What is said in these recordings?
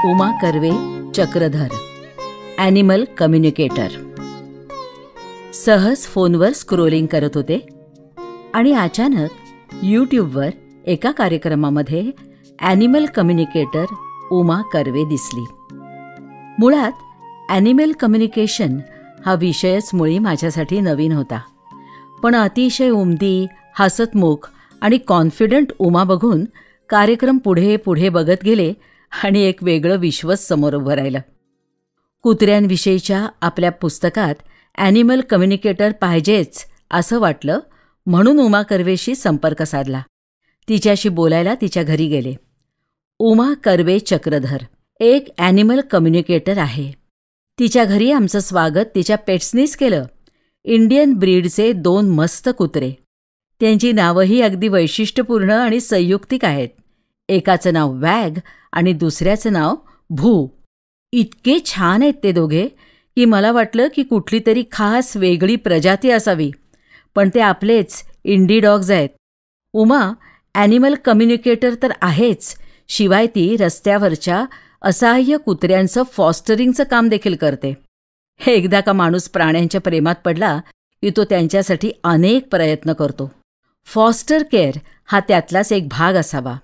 Uma Karve Chakradhar, animal communicator. सहज फोनवर scrolling करत होते आणि अचानक यूट्यूबवर एका कार्यक्रमामध्ये ॲनिमल कम्युनिकेटर उमा कर्वे दिसली. मुळात ॲनिमल कम्युनिकेशन हा विषयच मुळी माझ्यासाठी नवीन होता, पण अतिशय उमदी, हसतमुख आणि कॉन्फिडंट उमा बघून कार्यक्रम पुढे पुढे बघत गेले आणि एक वेगळं विश्वच समोर उभं राहिलं. कुत्र्यांविषयीच्या आपल्या पुस्तकात ॲनिमल कम्युनिकेटर पाहिजेच असं वाटलं, म्हणून उमा कर्वेशी संपर्क साधला. तिच्याशी बोलायला तिच्या घरी गेले. उमा कर्वे चक्रधर एक ॲनिमल कम्युनिकेटर आहे. तिच्या घरी आमचं स्वागत तिच्या पेट्सनीच केलं. इंडियन ब्रीडचे 2 मस्त कुत्रे. त्यांची नावंही अगदी वैशिष्ट्यपूर्ण आणि संयुक्तिक आहेत. एकाचं नाव वॅग आणि दुसऱ्याचं नाव भू. इतके छान आहेत ते दोघे की मला वाटलं की कुठली तरी खास वेगळी प्रजाती असावी, पण ते आपलेच इंडी डॉग्स आहेत. उमा ॲनिमल कम्युनिकेटर तर आहेच, शिवाय ती रस्त्यावरच्या असहाय्य कुत्र्यांचं फॉस्टरिंगचं काम देखील करते. एकदा का माणूस प्राण्यांच्या प्रेमात पडला की तो त्यांच्यासाठी अनेक प्रयत्न करतो. फॉस्टर केअर हा त्यातलाच एक भाग असावा.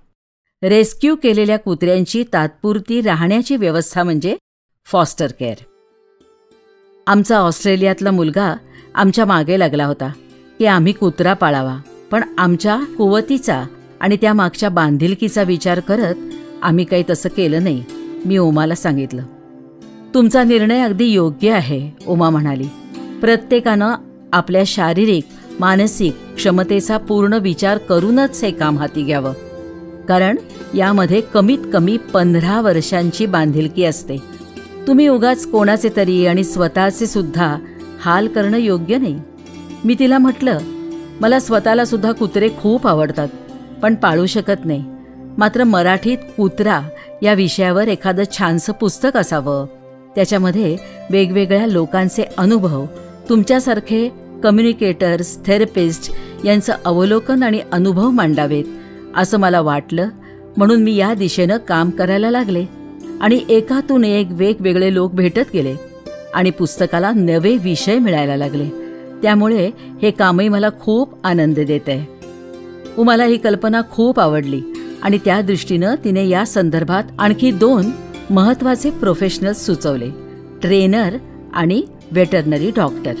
रेस्क्यू केलेल्या कुत्र्यांची तात्पुरती राहण्याची व्यवस्था म्हणजे फॉस्टर केअर. आमचा ऑस्ट्रेलियातला मुलगा आमच्या मागे लागला होता की आम्ही कुत्रा पाळावा, पण आमच्या कुवतीचा आणि त्या मागच्या बांधिलकीचा विचार करत आम्ही काही तसं केलं नाही. मी उमाला सांगितलं, तुमचा निर्णय अगदी योग्य आहे. उमा म्हणाली, प्रत्येकानं आपल्या शारीरिक मानसिक क्षमतेचा पूर्ण विचार करूनच हे काम हाती घ्यावं, कारण यामध्ये कमीत कमी 15 वर्षांची बांधिलकी असते. तुम्ही उगाच कोणाचे तरी आणि स्वतःचे सुद्धा हाल करणं योग्य नाही. मी तिला म्हटलं, मला स्वतःला सुद्धा कुत्रे खूप आवडतात, पण पाळू शकत नाही. मात्र मराठीत कुत्रा या विषयावर एखादं छानसं पुस्तक असावं, त्याच्यामध्ये वेगवेगळ्या लोकांचे अनुभव, तुमच्यासारखे कम्युनिकेटर्स, थेरपिस्ट यांचं अवलोकन आणि अनुभव मांडावेत असं मला वाटलं. म्हणून मी या दिशेनं काम करायला लागले आणि एकातून एक वेगवेगळे लोक भेटत गेले आणि पुस्तकाला नवे विषय मिळायला लागले. त्यामुळे हे कामही मला खूप आनंद देत आहे. उमाला ही कल्पना खूप आवडली आणि त्या दृष्टीनं तिने या संदर्भात आणखी 2 महत्त्वाचे प्रोफेशनल्स सुचवले, ट्रेनर आणि वेटरनरी डॉक्टर.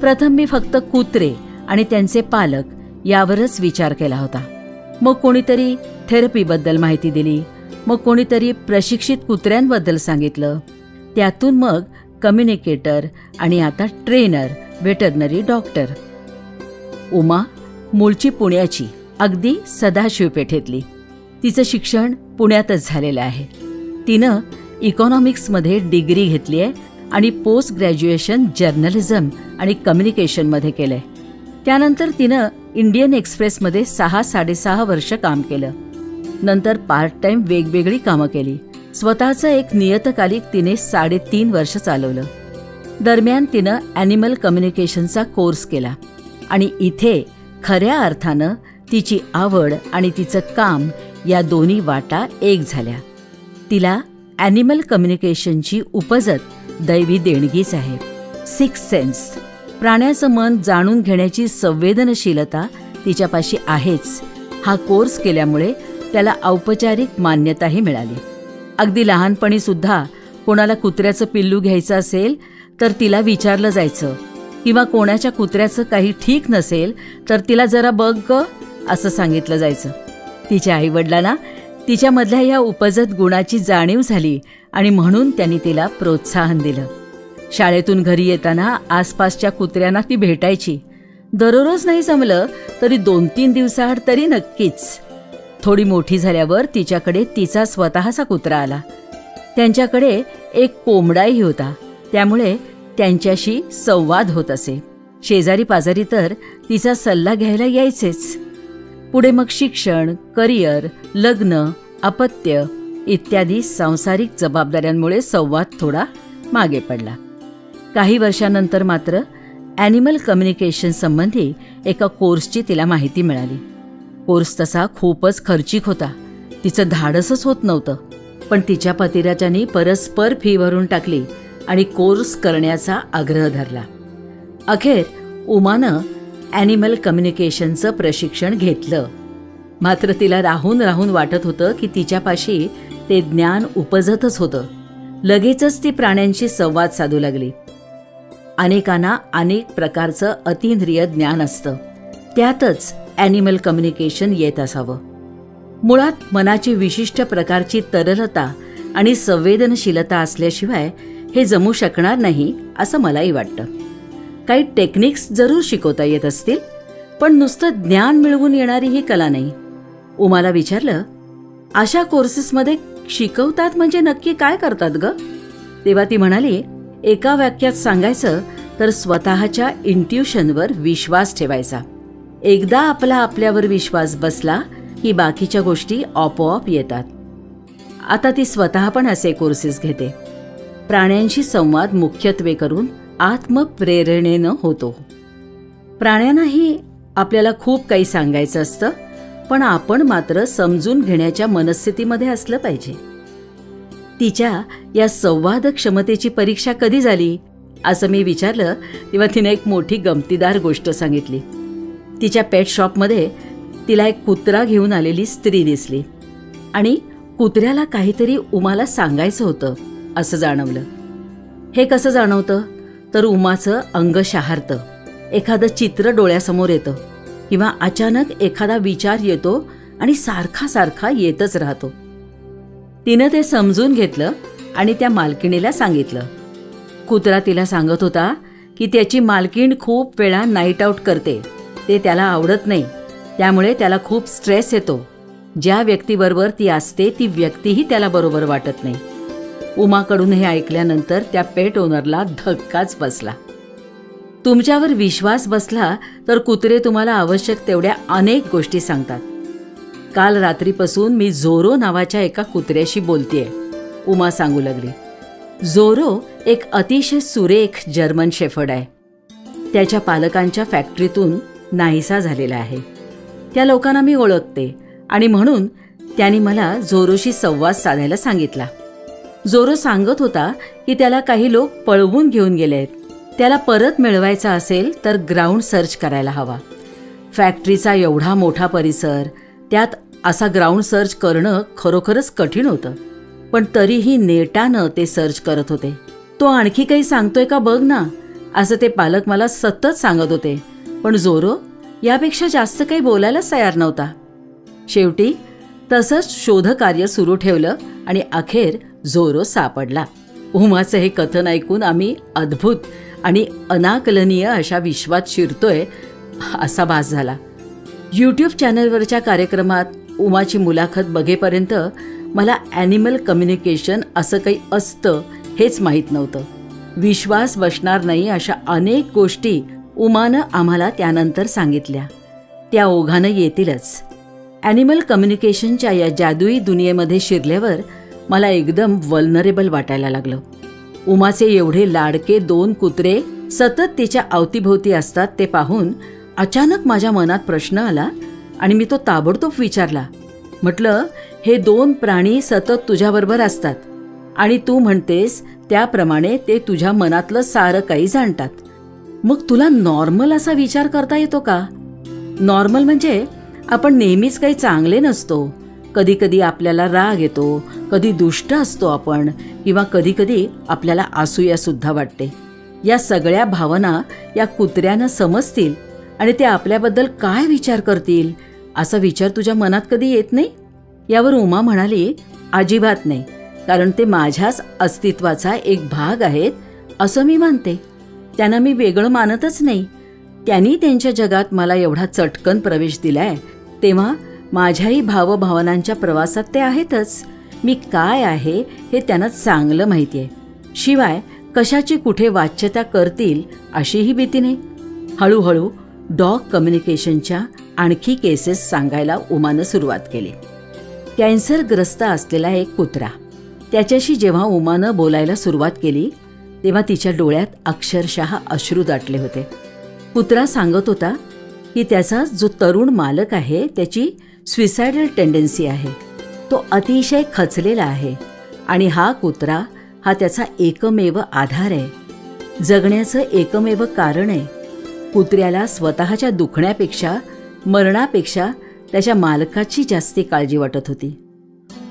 प्रथम मी फक्त कुत्रे आणि त्यांचे पालक यावरच विचार केला होता. मग कोणीतरी थेरपीबद्दल माहिती दिली, मग कोणीतरी प्रशिक्षित कुत्र्यांबद्दल सांगितलं, त्यातून मग कम्युनिकेटर आणि आता ट्रेनर, वेटरनरी डॉक्टर. उमा मूळची पुण्याची, अगदी सदाशिव पेठेतली. तिचं शिक्षण पुण्यातच झालेलं आहे. तिनं इकॉनॉमिक्समध्ये डिग्री घेतली आहे आणि पोस्ट ग्रॅज्युएशन जर्नलिझम आणि कम्युनिकेशनमध्ये केलंय. त्यानंतर तिनं इंडियन एक्सप्रेसमध्ये 6-6.5 वर्ष काम केलं. नंतर पार्ट टाइम वेगवेगळी कामं केली. स्वतःचं एक नियतकालिक तिने 3.5 वर्ष चालवलं. दरम्यान तिनं ॲनिमल कम्युनिकेशनचा कोर्स केला आणि इथे खऱ्या अर्थानं तिची आवड आणि तिचं काम या दोन्ही वाटा एक झाल्या. तिला ॲनिमल कम्युनिकेशनची उपजत दैवी देणगीच आहे. 6 सेन्स, प्राण्याचं मन जाणून घेण्याची संवेदनशीलता तिच्यापाशी आहेच. हा कोर्स केल्यामुळे त्याला औपचारिक मान्यताही मिळाली. अगदी लहानपणी सुद्धा कोणाला कुत्र्याचं पिल्लू घ्यायचं असेल तर तिला विचारलं जायचं, किंवा कोणाच्या कुत्र्याचं काही ठीक नसेल तर तिला जरा बघ ग असं सांगितलं जायचं. तिच्या आईवडिलांना तिच्यामधल्या या उपजत गुणाची जाणीव झाली आणि म्हणून त्यांनी तिला प्रोत्साहन दिलं. शाळेतून घरी येताना आसपासच्या कुत्र्यांना ती भेटायची. दररोज नाही जमलं तरी 2-3 दिवसाआड तरी नक्कीच. थोडी मोठी झाल्यावर तिच्याकडे तिचा स्वतःचा कुत्रा आला. त्यांच्याकडे एक कोंबडाही होता, त्यामुळे त्यांच्याशी संवाद होत असे. शेजारी पाजारी तर तिचा सल्ला घ्यायला यायचेच. पुढे मग शिक्षण, करिअर, लग्न, अपत्य इत्यादी सांसारिक जबाबदाऱ्यांमुळे संवाद थोडा मागे पडला. काही वर्षानंतर मात्र ॲनिमल कम्युनिकेशन संबंधी एका कोर्सची तिला माहिती मिळाली. कोर्स तसा खूपच खर्चिक होता. तिचं धाडसच होत नव्हतं. पण तिच्या पतिराजांनी परस्पर फी भरून टाकली आणि कोर्स करण्याचा आग्रह धरला. अखेर उमानं ॲनिमल कम्युनिकेशनचं प्रशिक्षण घेतलं. मात्र तिला राहून राहून वाटत होतं की तिच्यापाशी ते ज्ञान उपजतच होतं. लगेचच ती प्राण्यांशी संवाद साधू लागली. अनेकांना अनेक प्रकारचं अतिंद्रिय ज्ञान असतं. त्यातच ॲनिमल कम्युनिकेशन येत असावं. मुळात मनाची विशिष्ट प्रकारची तरलता आणि संवेदनशीलता असल्याशिवाय हे जमू शकणार नाही असं मलाही वाटतं. काही टेक्निक्स जरूर शिकवता येत असतील, पण नुसतं ज्ञान मिळवून येणारी ही कला नाही. उमाला विचारलं, अशा कोर्सेसमध्ये शिकवतात म्हणजे नक्की काय करतात ग? तेव्हा ती म्हणाली, एका वाक्यात सांगायचं तर स्वतःच्या इंट्युशनवर विश्वास ठेवायचा. एकदा आपल्यावर विश्वास बसला की बाकीच्या गोष्टी आपोआप येतात. आता ती स्वतः पण असे कोर्सेस घेते. प्राण्यांशी संवाद मुख्यत्वे करून आत्मप्रेरणेनं होतो. प्राण्यांनाही आपल्याला खूप काही सांगायचं असतं, पण आपण मात्र समजून घेण्याच्या मनस्थितीमध्ये असलं पाहिजे. तिच्या या संवाद क्षमतेची परीक्षा कधी झाली असं मी विचारलं तेव्हा तिने एक मोठी गमतीदार गोष्ट सांगितली. तिच्या पेट शॉपमध्ये तिला एक कुत्रा घेऊन आलेली स्त्री दिसली आणि कुत्र्याला काहीतरी उमाला सांगायचं होतं असं जाणवलं. हे कसं जाणवतं तर उमाचं अंग शहारतं, एखादं चित्र डोळ्यासमोर येतं किंवा अचानक एखादा विचार येतो आणि सारखा सारखा येतच राहतो. तिनं ते समजून घेतलं आणि त्या मालकिणीला सांगितलं. कुत्रा तिला सांगत होता की त्याची मालकीण खूप वेळा नाईट आऊट करते, ते त्याला आवडत नाही, त्यामुळे त्याला खूप स्ट्रेस येतो. ज्या व्यक्तीबरोबर ती असते ती व्यक्तीही त्याला बरोबर वाटत नाही. उमाकडून हे ऐकल्यानंतर त्या पेट ओनरला धक्काच बसला. तुमच्यावर विश्वास बसला तर कुत्रे तुम्हाला आवश्यक तेवढ्या अनेक गोष्टी सांगतात. काल रात्रीपासून मी झोरो नावाच्या एका कुत्र्याशी बोलतेय, उमा सांगू लागली. झोरो एक अतिशय सुरेख जर्मन शेफर्ड आहे. त्याच्या पालकांच्या फॅक्टरीतून नाहीसा झालेला आहे. त्या लोकांना मी ओळखते आणि म्हणून त्यांनी मला झोरोशी संवाद साधायला सांगितला. झोरो सांगत होता की त्याला काही लोक पळवून घेऊन गेले आहेत. त्याला परत मिळवायचा असेल तर ग्राउंड सर्च करायला हवा. फॅक्टरीचा एवढा मोठा परिसर, त्यात असा ग्राउंड सर्च करणं खरोखरच कठीण होतं. पण तरीही नेटानं ते सर्च करत होते. तो आणखी काही सांगतोय का बघ ना, असं ते पालक मला सतत सांगत होते. पण झोरो यापेक्षा जास्त काही बोलायलाच तयार नव्हता. शेवटी तसंच शोधकार्य सुरू ठेवलं आणि अखेर झोरो सापडला. उमाचं हे कथन ऐकून आम्ही अद्भुत आणि अनाकलनीय अशा विश्वात शिरतोय असा भास झाला. यूट्यूब चॅनलवरच्या कार्यक्रमात उमाची मुलाखत बघेपर्यंत मला ॲनिमल कम्युनिकेशन असं काही असतं हेच माहीत नव्हतं. विश्वास बसणार नाही अशा अनेक गोष्टी उमानं आम्हाला त्यानंतर सांगितल्या. त्या ओघानं येतीलच. ॲनिमल कम्युनिकेशनच्या या जादुई दुनियेमध्ये शिरल्यावर मला एकदम वल्नरेबल वाटायला लागलं. उमाचे एवढे लाडके 2 कुत्रे सतत तिच्या अवतीभोवती असतात ते पाहून अचानक माझ्या मनात प्रश्न आला आणि मी तो ताबडतोब विचारला. म्हटलं, हे 2 प्राणी सतत तुझ्याबरोबर असतात आणि तू म्हणतेस त्याप्रमाणे ते तुझ्या मनातलं सारं काही जाणतात. मग तुला नॉर्मल असा विचार करता येतो का? नॉर्मल म्हणजे आपण नेहमीच काही चांगले नसतो. कधी कधी आपल्याला राग येतो, कधी दुष्ट असतो आपण, किंवा कधी कधी आपल्याला असूया सुद्धा वाटते. या सगळ्या भावना या कुत्र्यानं समजतील आणि ते आपल्याबद्दल काय विचार करतील असा विचार तुझ्या मनात कधी येत नाही? यावर उमा म्हणाली, अजिबात नाही, कारण ते माझ्याच अस्तित्वाचा एक भाग आहेत असं मी मानते. त्यांना मी वेगळं मानतच नाही. त्यांनी त्यांच्या जगात मला एवढा चटकन प्रवेश दिलाय, तेव्हा माझ्याही भावभावनांच्या प्रवासात ते आहेतच. मी काय आहे हे त्यांना चांगलं माहिती आहे. शिवाय कशाची कुठे वाच्यता करतील अशीही भीती नाही. हळूहळू डॉग कम्युनिकेशनच्या आणखी केसेस सांगायला उमानं सुरुवात केली. कॅन्सरग्रस्त असलेला एक कुत्रा. त्याच्याशी जेव्हा उमानं बोलायला सुरुवात केली तेव्हा तिच्या डोळ्यात अक्षरशः अश्रू दाटले होते. कुत्रा सांगत होता की त्याचा जो तरुण मालक आहे त्याची सुसायडल टेंडन्सी आहे. तो अतिशय खचलेला आहे आणि हा कुत्रा हा त्याचा एकमेव आधार आहे, जगण्याचं एकमेव कारण आहे. कुत्र्याला स्वतःच्या दुखण्यापेक्षा मरणापेक्षा त्याच्या मालकाची जास्ती काळजी वाटत होती.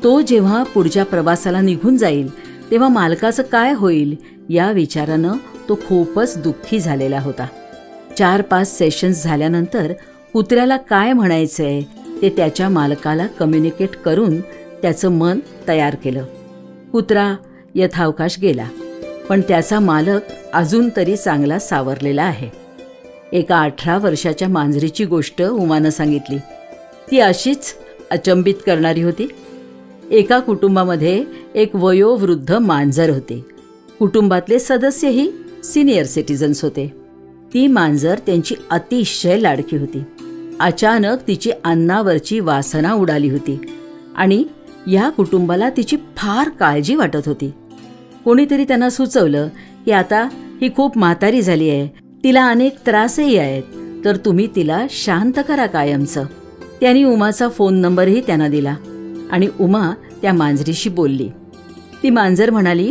तो जेव्हा पुढच्या प्रवासाला निघून जाईल तेव्हा मालकाचं काय होईल या विचारानं तो खूपच दुःखी झालेला होता. 4-5 सेशन्स झाल्यानंतर कुत्र्याला काय म्हणायचंय ते त्याच्या मालकाला कम्युनिकेट करून त्याचं मन तयार केलं. कुत्रा यथावकाश गेला, पण त्याचा मालक अजून तरी चांगला सावरलेला आहे. एका 18 वर्षाच्या मांजरीची गोष्ट उमानं सांगितली. ती अशीच अचंबित करणारी होती. एका कुटुंबामध्ये एक वयोवृद्ध मांजर होते. कुटुंबातले सदस्यही सिनियर सिटीजन्स होते. ती मांजर त्यांची अतिशय लाडकी होती. अचानक तिची अन्नावरची वासना उडाली होती आणि या कुटुंबाला तिची फार काळजी वाटत होती. कोणीतरी त्यांना सुचवलं की आता ही खूप म्हातारी झाली आहे, तिला अनेक त्रासही आहेत, तर तुम्ही तिला शांत करा कायमचं. त्यांनी उमाचा फोन नंबरही त्यांना दिला आणि उमा त्या मांजरीशी बोलली. ती मांजर म्हणाली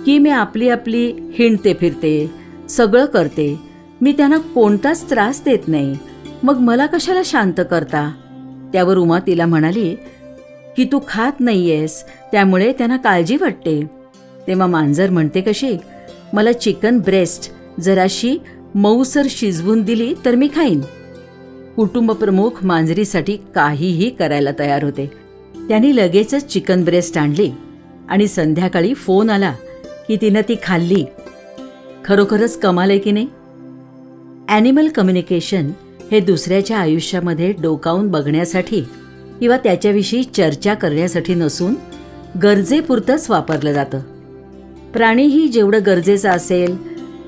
की मी आपली हिंडते फिरते, सगळं करते, मी त्यांना कोणताच त्रास देत नाही, मग मला कशाला शांत करता. त्यावर उमा तिला म्हणाली की तू खात नाहीयेस त्यामुळे त्यांना काळजी वाटते. तेव्हा मांजर म्हणते कशी, मला चिकन ब्रेस्ट जराशी मऊसर शिजवून दिली तर मी खाईन. कुटुंब प्रमुख मांजरीसाठी काहीही करायला तयार होते. त्यांनी लगेचच चिकन ब्रेस्ट आणली आणि संध्याकाळी फोन आला की तिनं ती खाल्ली. खरोखरच कमाल आहे की नाही. ॲनिमल कम्युनिकेशन हे दुसऱ्याच्या आयुष्यामध्ये डोकावून बघण्यासाठी किंवा त्याच्याविषयी चर्चा करण्यासाठी नसून गरजेपुरतंच वापरलं जातं. प्राणीही जेवढं गरजेचं असेल,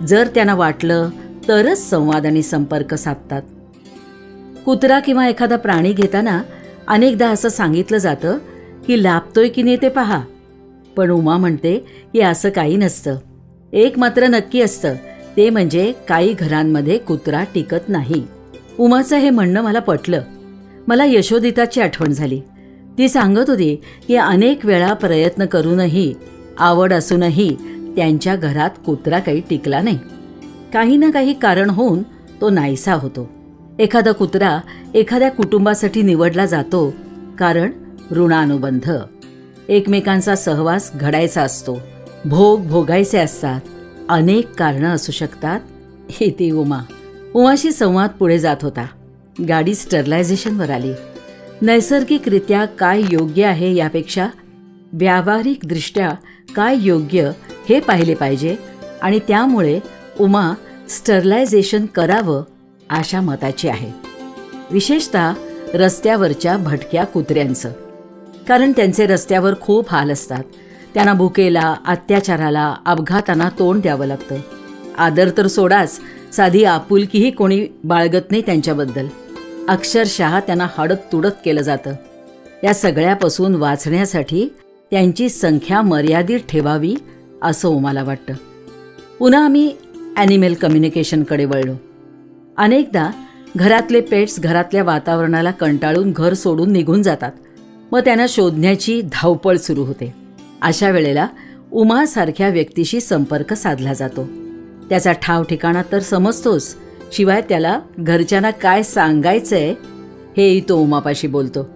जर त्यांना वाटलं तरच संवाद आणि संपर्क साधतात. कुत्रा किंवा एखादा प्राणी घेताना अनेकदा असं सांगितलं जातं की लाभतोय की नाही ते पहा. पण उमा म्हणते की असं काही नसतं. एक मात्र नक्की असतं, ते म्हणजे काही घरांमध्ये कुत्रा टिकत नाही. उमाचं हे म्हणणं मला पटलं. मला यशोदिताची आठवण झाली. ती सांगत होती की अनेक वेळा प्रयत्न करूनही, आवड असूनही त्यांच्या घरात कुत्रा काही टिकला नाही. काही ना काही कारण होऊन तो नाहीसा होतो. एखादा कुत्रा एखाद्या कुटुंबासाठी निवडला जातो कारण ऋणानुबंध, एकमेकांचा सहवास घडायचा असतो, भोग भोगायचे असतात, अनेक कारणं असू शकतात. ही ती उमाशी संवाद पुढे जात होता. गाडी स्टरलायझेशनवर आली. नैसर्गिकरित्या काय योग्य आहे यापेक्षा व्यावहारिकदृष्ट्या काय योग्य हे पाहिले पाहिजे आणि त्यामुळे उमा स्टरलायझेशन करावं अशा मताची आहे. विशेषतः रस्त्यावरच्या भटक्या कुत्र्यांचं, कारण त्यांचे रस्त्यावर खूप हाल असतात. त्यांना भुकेला, अत्याचाराला, अपघातांना तोंड द्यावं लागतं. आदर तर सोडाच, साधी आपुलकीही कोणी बाळगत नाही त्यांच्याबद्दल. अक्षरशः त्यांना हडत तुडत केलं जातं. या सगळ्यापासून वाचण्यासाठी त्यांची संख्या मर्यादित ठेवावी असं उमाला वाटतं. पुन्हा आम्ही ॲनिमल कम्युनिकेशनकडे वळलो. अनेकदा घरातले पेट्स घरातल्या वातावरणाला कंटाळून घर सोडून निघून जातात. मग त्यांना शोधण्याची धावपळ सुरू होते. अशा वेळेला उमासारख्या व्यक्तीशी संपर्क साधला जातो. त्याचा ठाव ठिकाणा तर समजतोच, शिवाय त्याला घरच्यांना काय सांगायचंय हेही तो उमापाशी बोलतो.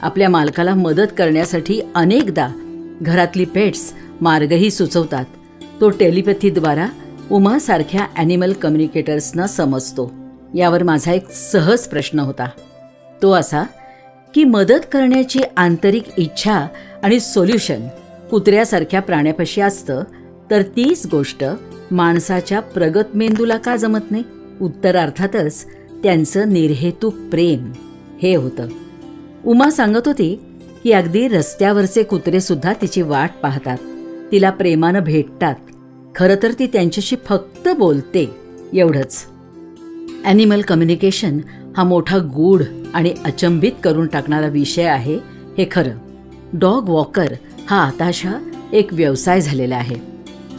आपल्या मालकाला मदत करण्यासाठी अनेकदा घरातली पेट्स मार्गही सुचवतात. तो टेलिपॅथीद्वारा उमासारख्या ॲनिमल कम्युनिकेटर्सना समजतो. यावर माझा एक सहज प्रश्न होता. तो असा की मदत करण्याची आंतरिक इच्छा आणि सोल्युशन कुत्र्यासारख्या प्राण्यापाशी असतं, तर तीच गोष्ट माणसाच्या प्रगत मेंदूला का जमत नाही? उत्तर अर्थातच त्यांचं निर्हेतुक प्रेम हे होतं. उमा सांगत होती की अगदी रस्त्यावरचे कुत्रे सुद्धा तिची वाट पाहतात, तिला प्रेमानं भेटतात. खरं तर ती त्यांच्याशी फक्त बोलते, एवढंच. ॲनिमल कम्युनिकेशन हा मोठा गूढ आणि अचंबित करून टाकणारा विषय आहे, हे खरं. डॉग वॉकर हा आताशा एक व्यवसाय झालेला आहे.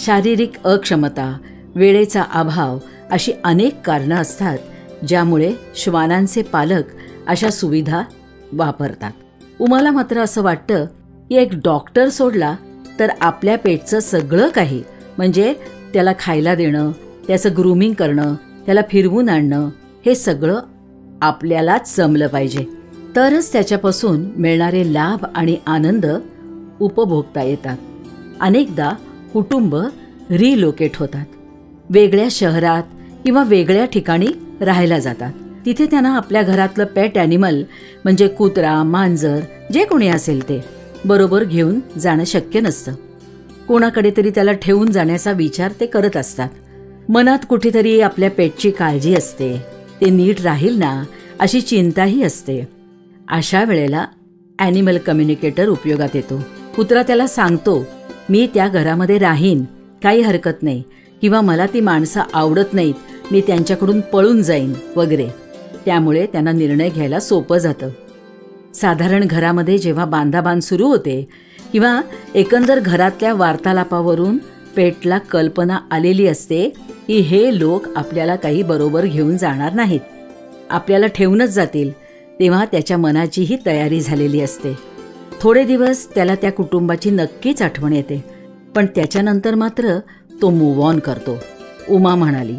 शारीरिक अक्षमता, वेळेचा अभाव अशी अनेक कारणं असतात ज्यामुळे श्वानांचे पालक अशा सुविधा वापरतात. उमाला मात्र असं वाटतं की एक डॉक्टर सोडला तर आपल्या पेटचं सगळं काही, म्हणजे त्याला खायला देणं, त्याचं ग्रूमिंग करणं, त्याला फिरवून आणणं, हे सगळं आपल्यालाच जमलं पाहिजे. तरच त्याच्यापासून मिळणारे लाभ आणि आनंद उपभोगता येतात. अनेकदा कुटुंब रिलोकेट होतात, वेगळ्या शहरात किंवा वेगळ्या ठिकाणी राहायला जातात. तिथे त्यांना आपल्या घरातलं पेट ॲनिमल म्हणजे कुत्रा, मांजर जे कोणी असेल ते बरोबर घेऊन जाणं शक्य नसतं. कोणाकडे तरी त्याला ठेवून जाण्याचा विचार ते करत असतात. मनात कुठेतरी आपल्या पेटची काळजी असते, ते नीट राहील ना अशी चिंताही असते. अशा वेळेला ॲनिमल कम्युनिकेटर उपयोगात येतो. कुत्रा त्याला सांगतो, मी त्या घरामध्ये राहीन, काही हरकत नाही, किंवा मला ती माणसं आवडत नाहीत, मी त्यांच्याकडून पळून जाईन वगैरे. त्यामुळे त्यांना निर्णय घ्यायला सोपं जातं. साधारण घरामध्ये जेव्हा बांधाबांध सुरू होते किंवा एकंदर घरातल्या वार्तालापावरून पेटला कल्पना आलेली असते की हे लोक आपल्याला काही बरोबर घेऊन जाणार नाहीत, आपल्याला ठेवूनच जातील, तेव्हा त्याच्या मनाचीही तयारी झालेली असते. थोडे दिवस त्याला त्या कुटुंबाची नक्कीच आठवण येते, पण त्याच्यानंतर मात्र तो मूव्ह ऑन करतो. उमा म्हणाली.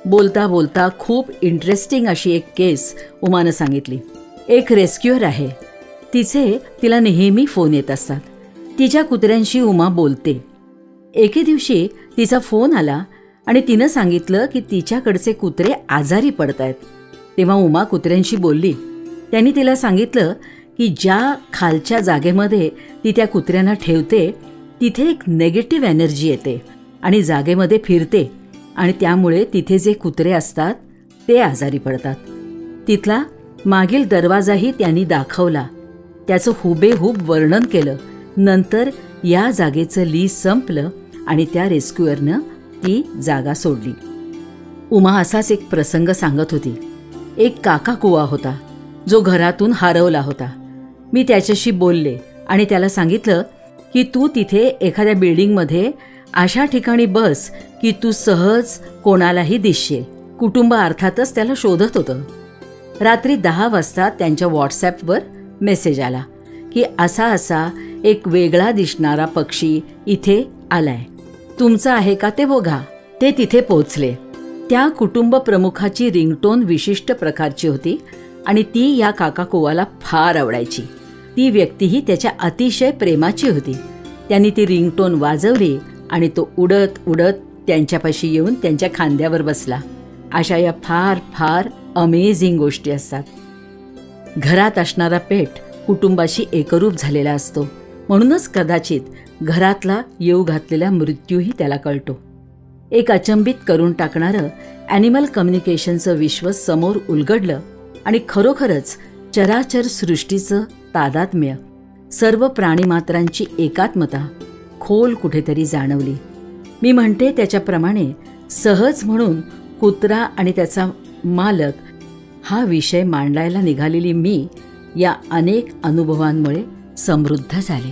बोलता बोलता खूप इंटरेस्टिंग अशी एक केस उमानं सांगितली. एक रेस्क्युअर आहे, तिला नेहमी फोन येत असतात. तिच्या कुत्र्यांशी उमा बोलते. एके दिवशी तिचा फोन आला आणि तिनं सांगितलं की तिच्याकडचे कुत्रे आजारी पडत आहेत. तेव्हा उमा कुत्र्यांशी बोलली. त्यांनी तिला सांगितलं की ज्या खालच्या जागेमध्ये ती त्या कुत्र्यांना ठेवते तिथे एक नेगेटिव्ह एनर्जी येते आणि जागेमध्ये फिरते आणि त्यामुळे तिथे जे कुत्रे असतात ते आजारी पडतात. तिथला मागील दरवाजाही त्यांनी दाखवला, त्याचं हुबेहूब वर्णन केलं. नंतर या जागेचं लीज संपलं आणि त्या रेस्क्युअरनं ती जागा सोडली. उमा असाच एक प्रसंग सांगत होती. एक काका कुवा होता जो घरातून हरवला होता. मी त्याच्याशी बोलले आणि त्याला सांगितलं की तू तिथे एखाद्या बिल्डिंगमध्ये अशा ठिकाणी बस की तू सहज कोणालाही दिसशील. कुटुंब अर्थातच त्याला शोधत होतं. रात्री 10 वाजता त्यांच्या व्हॉट्सॲपवर मेसेज आला की असा एक वेगळा दिसणारा पक्षी इथे आलाय, तुमचं आहे का ते बघा. ते तिथे पोचले. त्या कुटुंब प्रमुखाची रिंगटोन विशिष्ट प्रकारची होती आणि ती या काका कुवाला फार आवडायची. ती व्यक्तीही त्याच्या अतिशय प्रेमाची होती. त्यांनी ती रिंगटोन वाजवली आणि तो उडत उडत त्यांच्यापाशी येऊन त्यांच्या खांद्यावर बसला. अशा या फार फार अमेझिंग गोष्टी असतात. घरात असणारा पेट कुटुंबाशी एकरूप झालेला असतो, म्हणूनच कदाचित घरातला येऊ घातलेला मृत्यूही त्याला कळतो. एक अचंबित करून टाकणारं ॲनिमल कम्युनिकेशनचं विश्व समोर उलगडलं आणि खरोखरच चराचर सृष्टीचं तादात्म्य, सर्व प्राणीमात्रांची एकात्मता खोल कुठेतरी जाणवली. मी म्हणते त्याच्याप्रमाणे सहज म्हणून कुत्रा आणि त्याचा मालक हा विषय मांडायला निघालेली मी या अनेक अनुभवांमुळे समृद्ध झाले.